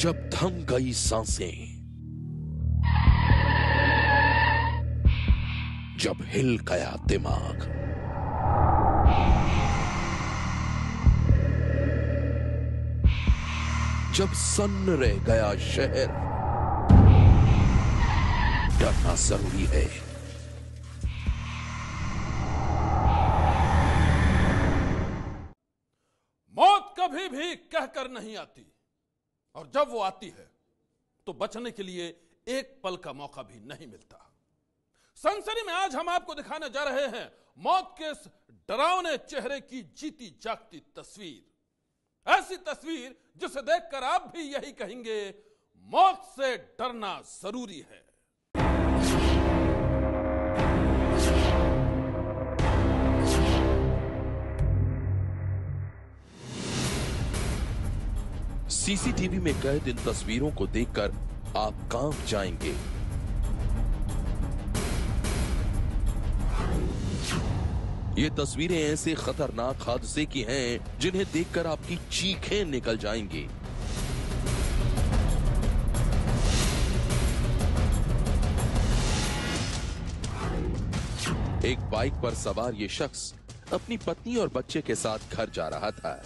जब थम गई सांसें, जब हिल गया दिमाग, जब सन्न रह गया शहर, डरना जरूरी है। मौत कभी भी कहकर नहीं आती, और जब वो आती है तो बचने के लिए एक पल का मौका भी नहीं मिलता। सनसनी में आज हम आपको दिखाने जा रहे हैं मौत के इस डरावने चेहरे की जीती जागती तस्वीर। ऐसी तस्वीर जिसे देखकर आप भी यही कहेंगे, मौत से डरना जरूरी है। सीसीटीवी में कैद इन तस्वीरों को देखकर आप कांप जाएंगे। ये तस्वीरें ऐसे खतरनाक हादसे की हैं जिन्हें देखकर आपकी चीखें निकल जाएंगी। एक बाइक पर सवार ये शख्स अपनी पत्नी और बच्चे के साथ घर जा रहा था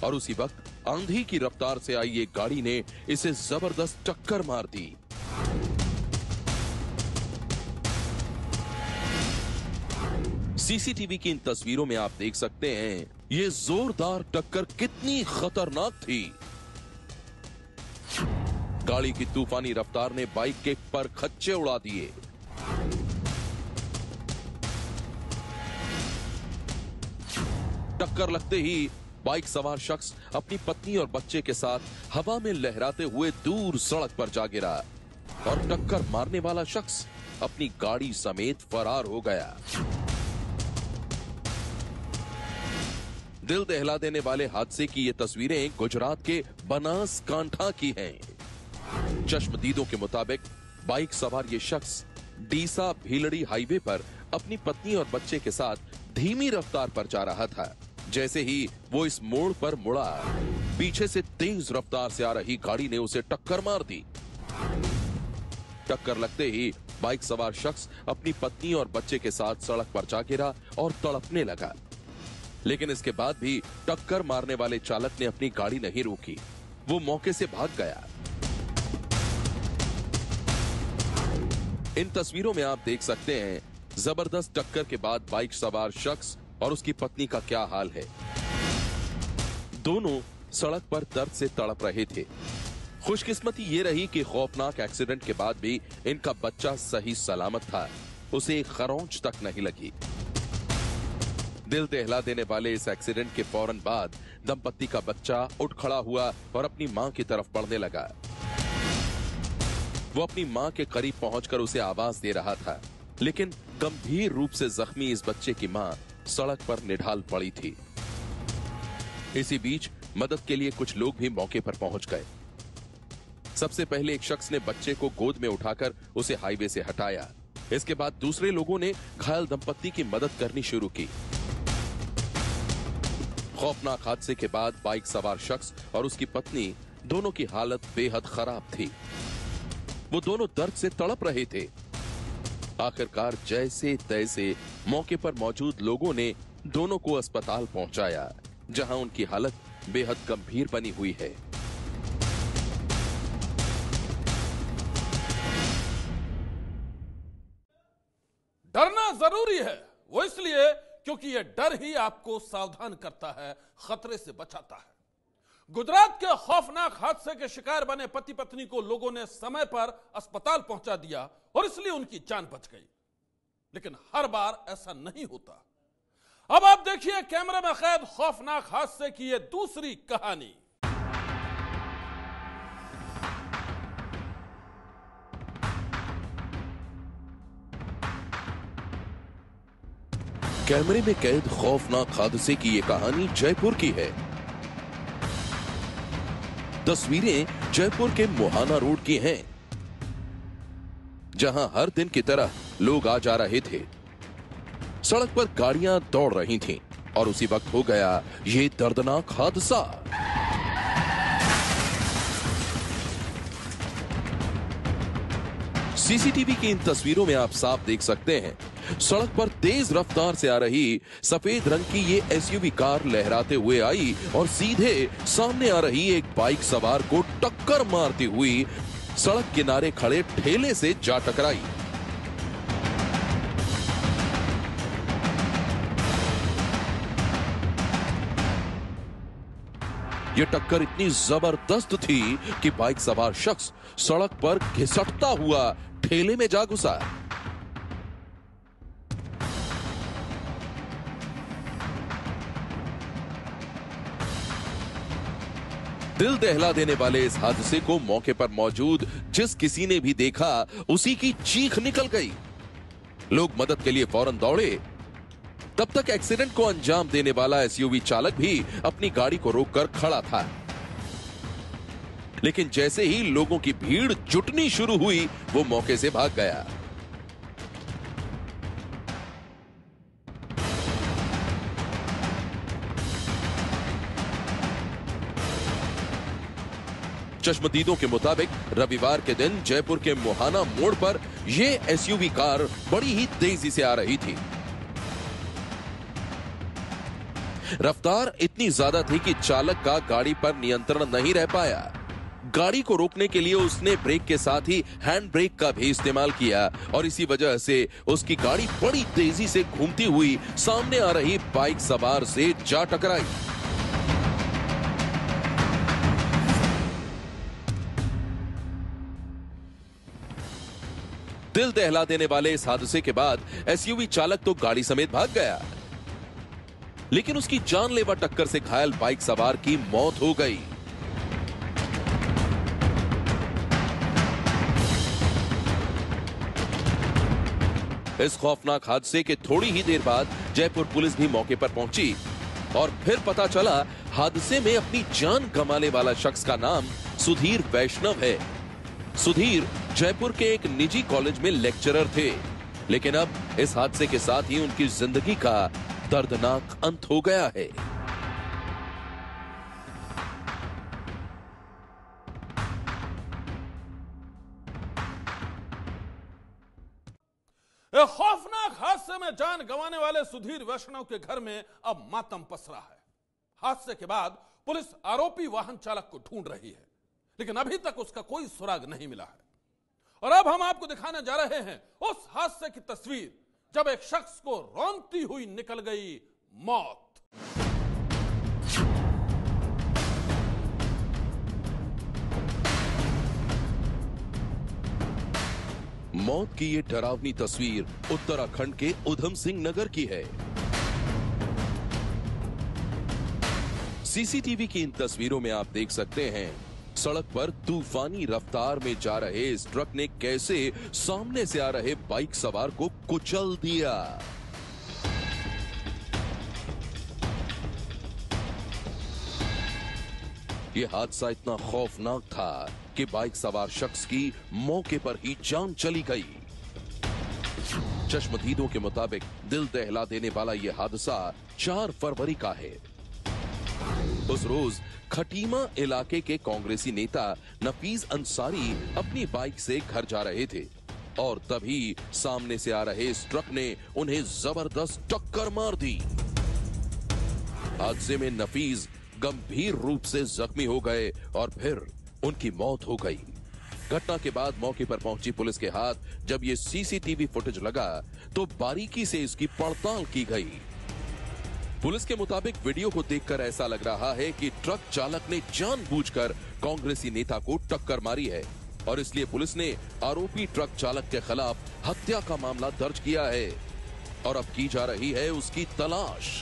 और उसी वक्त आंधी की रफ्तार से आई एक गाड़ी ने इसे जबरदस्त टक्कर मार दी। सीसीटीवी की इन तस्वीरों में आप देख सकते हैं ये जोरदार टक्कर कितनी खतरनाक थी। गाड़ी की तूफानी रफ्तार ने बाइक के पर खच्चे उड़ा दिए। टक्कर लगते ही बाइक सवार शख्स अपनी पत्नी और बच्चे के साथ हवा में लहराते हुए दूर सड़क पर जा गिरा और टक्कर मारने वाला शख्स अपनी गाड़ी समेत फरार हो गया। दिल दहला देने वाले हादसे की ये तस्वीरें गुजरात के बनासकांठा की हैं। चश्मदीदों के मुताबिक बाइक सवार ये शख्स डीसा भीलड़ी हाईवे पर अपनी पत्नी और बच्चे के साथ धीमी रफ्तार पर जा रहा था। जैसे ही वो इस मोड़ पर मुड़ा, पीछे से तेज रफ्तार से आ रही गाड़ी ने उसे टक्कर मार दी। टक्कर लगते ही बाइक सवार शख्स अपनी पत्नी और बच्चे के साथ सड़क पर जा गिरा और तड़पने लगा। लेकिन इसके बाद भी टक्कर मारने वाले चालक ने अपनी गाड़ी नहीं रोकी, वो मौके से भाग गया। इन तस्वीरों में आप देख सकते हैं जबरदस्त टक्कर के बाद बाइक सवार शख्स और उसकी पत्नी का क्या हाल है। दोनों सड़क पर दर्द से तड़प रहे थे। खुशकिस्मती ये रही कि खौफनाक एक्सीडेंट के बाद भी इनका बच्चा सही सलामत था, उसे एक खरोंच तक नहीं लगी। दिल दहला देने वाले इस एक्सीडेंट के फौरन बाद दंपत्ति का बच्चा उठ खड़ा हुआ और अपनी मां की तरफ बढ़ने लगा। वो अपनी मां के करीब पहुंचकर उसे आवाज दे रहा था, लेकिन गंभीर रूप से जख्मी इस बच्चे की मां सड़क पर निढाल पड़ी थी। इसी बीच मदद के लिए कुछ लोग भी मौके पर पहुंच गए। सबसे पहले एक शख्स ने बच्चे को गोद में उठाकर उसे हाईवे से हटाया। इसके बाद दूसरे लोगों ने घायल दंपत्ति की मदद करनी शुरू की। खौफनाक हादसे के बाद बाइक सवार शख्स और उसकी पत्नी दोनों की हालत बेहद खराब थी। वो दोनों दर्द से तड़प रहे थे। आखिरकार जैसे तैसे मौके पर मौजूद लोगों ने दोनों को अस्पताल पहुंचाया, जहां उनकी हालत बेहद गंभीर बनी हुई है। डरना जरूरी है, वो इसलिए क्योंकि यह डर ही आपको सावधान करता है, खतरे से बचाता है। गुजरात के खौफनाक हादसे के शिकार बने पति पत्नी को लोगों ने समय पर अस्पताल पहुंचा दिया और इसलिए उनकी जान बच गई। लेकिन हर बार ऐसा नहीं होता। अब आप देखिए कैमरे में कैद खौफनाक हादसे की यह दूसरी कहानी। कैमरे में कैद खौफनाक हादसे की ये कहानी जयपुर की है। तस्वीरें जयपुर के मोहाना रोड की हैं, जहां हर दिन की तरह लोग आ जा रहे थे। सड़क पर गाड़ियां दौड़ रही थीं और उसी वक्त हो गया ये दर्दनाक हादसा। सीसीटीवी की इन तस्वीरों में आप साफ देख सकते हैं सड़क पर तेज रफ्तार से आ रही सफेद रंग की ये एसयूवी कार लहराते हुए आई और सीधे सामने आ रही एक बाइक सवार को टक्कर मारती हुई सड़क किनारे खड़े ठेले से जा टकराई। यह टक्कर इतनी जबरदस्त थी कि बाइक सवार शख्स सड़क पर घिसटता हुआ ठेले में जा घुसा। दिल दहला देने वाले इस हादसे को मौके पर मौजूद जिस किसी ने भी देखा उसी की चीख निकल गई। लोग मदद के लिए फौरन दौड़े। तब तक एक्सीडेंट को अंजाम देने वाला एसयूवी चालक भी अपनी गाड़ी को रोककर खड़ा था, लेकिन जैसे ही लोगों की भीड़ जुटनी शुरू हुई वो मौके से भाग गया। चश्मदीदों के मुताबिक रविवार के दिन जयपुर के मोहाना मोड़ पर यह एसयूवी कार बड़ी ही तेजी से आ रही थी। रफ्तार इतनी ज्यादा थी कि चालक का गाड़ी पर नियंत्रण नहीं रह पाया। गाड़ी को रोकने के लिए उसने ब्रेक के साथ ही हैंड ब्रेक का भी इस्तेमाल किया और इसी वजह से उसकी गाड़ी बड़ी तेजी से घूमती हुई सामने आ रही बाइक सवार से जा टकराई। दिल दहला देने वाले इस हादसे के बाद एसयूवी चालक तो गाड़ी समेत भाग गया, लेकिन उसकी जानलेवा टक्कर से घायल बाइक सवार की मौत हो गई। इस खौफनाक हादसे के थोड़ी ही देर बाद जयपुर पुलिस भी मौके पर पहुंची और फिर पता चला हादसे में अपनी जान गंवाने वाला शख्स का नाम सुधीर वैष्णव है। सुधीर जयपुर के एक निजी कॉलेज में लेक्चरर थे, लेकिन अब इस हादसे के साथ ही उनकी जिंदगी का दर्दनाक अंत हो गया है। एक खौफनाक हादसे में जान गंवाने वाले सुधीर वैष्णव के घर में अब मातम पसरा है। हादसे के बाद पुलिस आरोपी वाहन चालक को ढूंढ रही है, लेकिन अभी तक उसका कोई सुराग नहीं मिला है। और अब हम आपको दिखाने जा रहे हैं उस हादसे की तस्वीर जब एक शख्स को रौंदती हुई निकल गई मौत। मौत की ये डरावनी तस्वीर उत्तराखंड के उधम सिंह नगर की है। सीसीटीवी की इन तस्वीरों में आप देख सकते हैं सड़क पर तूफानी रफ्तार में जा रहे इस ट्रक ने कैसे सामने से आ रहे बाइक सवार को कुचल दिया। यह हादसा इतना खौफनाक था कि बाइक सवार शख्स की मौके पर ही जान चली गई। चश्मदीदों के मुताबिक दिल दहला देने वाला यह हादसा 4 फरवरी का है। उस रोज खटीमा इलाके के कांग्रेसी नेता नफीज अंसारी अपनी बाइक से घर जा रहे थे और तभी सामने से आ रहे इस ट्रक ने उन्हें जबरदस्त टक्कर मार दी। हादसे में नफीज गंभीर रूप से जख्मी हो गए और फिर उनकी मौत हो गई। घटना के बाद मौके पर पहुंची पुलिस के हाथ जब ये सीसीटीवी फुटेज लगा तो बारीकी से इसकी पड़ताल की गई। पुलिस के मुताबिक वीडियो को देखकर ऐसा लग रहा है कि ट्रक चालक ने जानबूझकर कांग्रेसी नेता को टक्कर मारी है और इसलिए पुलिस ने आरोपी ट्रक चालक के खिलाफ हत्या का मामला दर्ज किया है और अब की जा रही है उसकी तलाश।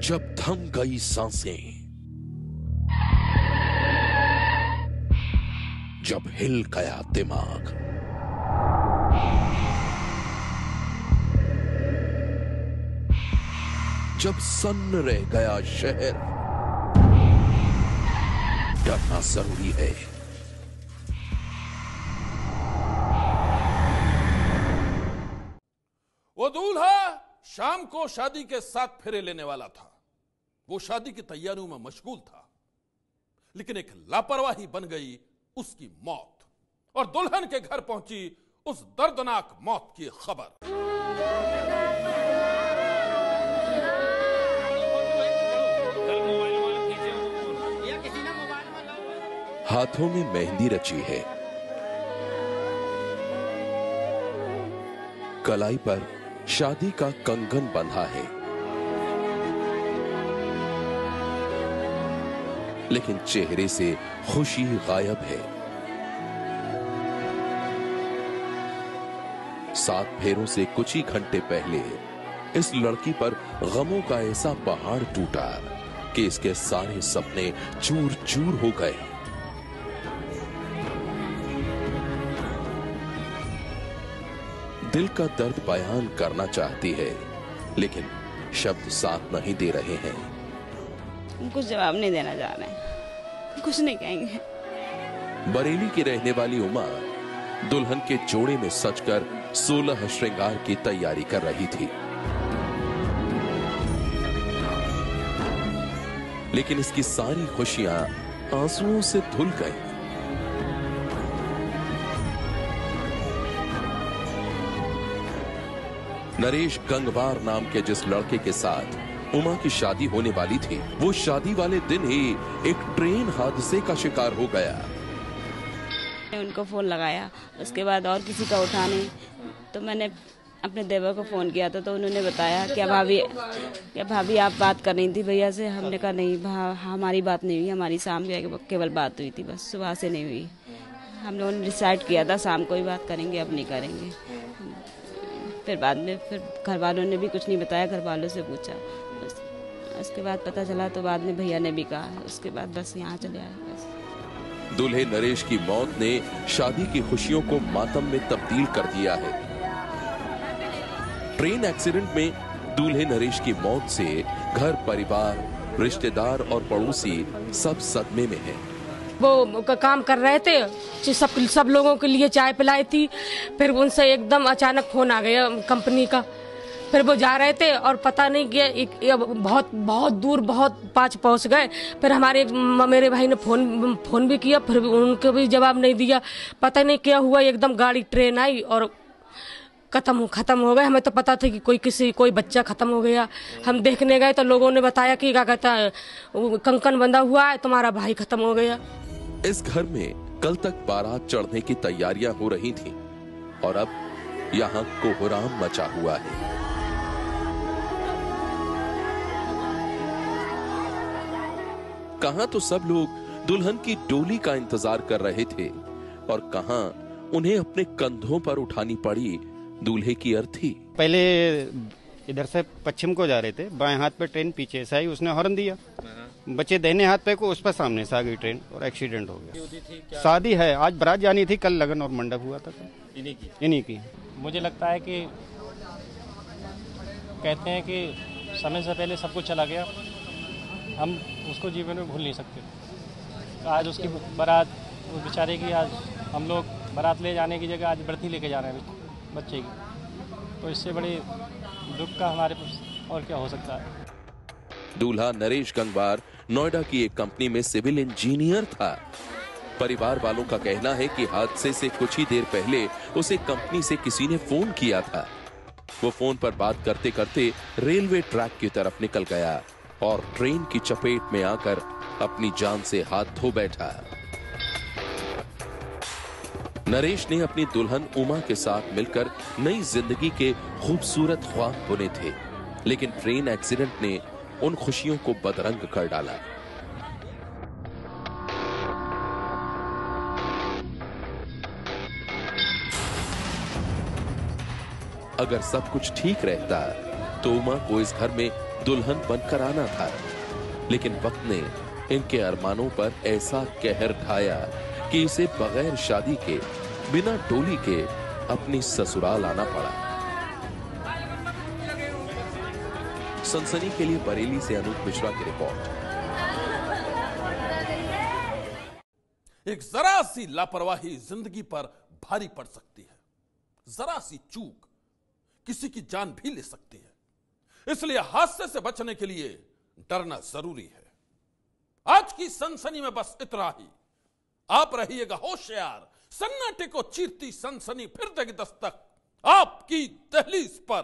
जब थम गई सांसें, जब हिल गया दिमाग, जब सन्न रह गया शहर, डरना जरूरी है। वो दूल्हा शाम को शादी के 7 फेरे लेने वाला था। वो शादी की तैयारियों में मशगूल था, लेकिन एक लापरवाही बन गई उसकी मौत, और दुल्हन के घर पहुंची उस दर्दनाक मौत की खबर। हाथों में मेहंदी रची है, कलाई पर शादी का कंगन बंधा है, लेकिन चेहरे से खुशी गायब है। 7 फेरों से कुछ ही घंटे पहले इस लड़की पर गमों का ऐसा पहाड़ टूटा कि इसके सारे सपने चूर चूर हो गए। दिल का दर्द बयान करना चाहती है, लेकिन शब्द साथ नहीं दे रहे हैं। कुछ जवाब नहीं देना चाह रहे, कुछ नहीं कहेंगे। बरेली की रहने वाली उमा दुल्हन के जोड़े में सजकर 16 श्रृंगार की तैयारी कर रही थी, लेकिन इसकी सारी खुशियां आंसुओं से धुल गई। नरेश गंगवार नाम के जिस लड़के के साथ उमा की शादी होने वाली थी, वो शादी वाले दिन ही एक ट्रेन हादसे का शिकार हो गया। उनको फोन लगाया, उसके बाद और किसी का उठा नहीं, तो मैंने अपने देवर को फोन किया था, तो उन्होंने बताया क्या भाभी आप बात कर रही थी भैया से। हमने कहा नहीं, हमारी बात नहीं हुई, हमारी शाम केवल बात हुई थी, बस सुबह से नहीं हुई। हम लोगों ने डिसाइड किया था शाम को ही बात करेंगे, अब नहीं करेंगे। फिर बाद में घर वालों ने भी कुछ नहीं बताया, घर वालों से पूछा, बस उसके बाद पता चला, तो बाद में भैया ने भी कहा, उसके बाद बस यहाँ चले आए बस। दूल्हे नरेश की मौत ने शादी की खुशियों को मातम में तब्दील कर दिया है। ट्रेन एक्सीडेंट में दूल्हे नरेश की मौत से घर परिवार, रिश्तेदार और पड़ोसी सब सदमे में हैं। वो काम कर रहे थे, सब लोगों के लिए चाय पिलाई थी, फिर उनसे एकदम अचानक फोन आ गया कंपनी का। फिर वो जा रहे थे और पता नहीं कि बहुत दूर बहुत पास पहुंच गए। फिर मेरे भाई ने फोन भी किया, फिर उनको भी जवाब नहीं दिया। पता नहीं क्या हुआ, एकदम गाड़ी ट्रेन आई और खत्म हो गए। हमें तो पता था कि कोई बच्चा खत्म हो गया। हम देखने गए तो लोगों ने बताया कि क्या कहता है, कंकन बंधा हुआ है, तुम्हारा भाई खत्म हो गया। इस घर में कल तक बारात चढ़ने की तैयारियां हो रही थीं और अब यहाँ कोहराम मचा हुआ है। कहां तो सब लोग दुल्हन की डोली का इंतजार कर रहे थे और कहां उन्हें अपने कंधों पर उठानी पड़ी दूल्हे की अर्थी। पहले इधर से पश्चिम को जा रहे थे, बाएं हाथ पे ट्रेन पीछे से आई, उसने हॉर्न दिया, बच्चे दाहिने हाथ पे को, उस पर सामने से आ गई ट्रेन और एक्सीडेंट हो गया। शादी है, आज बारात जानी थी, कल लगन और मंडप हुआ था इन्हीं की। मुझे लगता है कि कहते हैं कि समय से पहले सब कुछ चला गया, हम उसको जीवन में भूल नहीं सकते। आज उसकी बारात, उस बेचारे की, आज हम लोग बारात ले जाने की जगह आज बरती लेके जा रहे हैं बच्चे की, तो इससे बड़े दुख का हमारे पास और क्या हो सकता है। दूल्हा नरेश गंगवार नोएडा की एक कंपनी में सिविल इंजीनियर था। परिवार वालों का कहना है कि हादसे से कुछ ही देर पहले उसे कंपनी से किसी ने फोन किया था। वो फोन पर बात करते करते रेलवे ट्रैक की तरफ निकल गया और ट्रेन की चपेट में आकर अपनी जान से हाथ धो बैठा। नरेश ने अपनी दुल्हन उमा के साथ मिलकर नई जिंदगी के खूबसूरत ख्वाब बुने थे, लेकिन ट्रेन एक्सीडेंट ने उन खुशियों को बदरंग कर डाला। अगर सब कुछ ठीक रहता तो उमा को इस घर में दुल्हन बनकर आना था, लेकिन वक्त ने इनके अरमानों पर ऐसा कहर ढाया कि इसे बगैर शादी के, बिना डोली के अपनी ससुराल आना पड़ा। सनसनी के लिए बरेली से अनूप मिश्रा की रिपोर्ट। एक जरा सी लापरवाही जिंदगी पर भारी पड़ सकती है। जरा सी चूक किसी की जान भी ले सकती है। इसलिए हादसे से बचने के लिए डरना जरूरी है। आज की सनसनी में बस इतना ही। आप रहिएगा होशियार। सन्नाटे को चीरती सनसनी फिर देगी दस्तक आपकी दहलीज पर।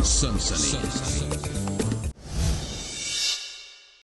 सनसनी।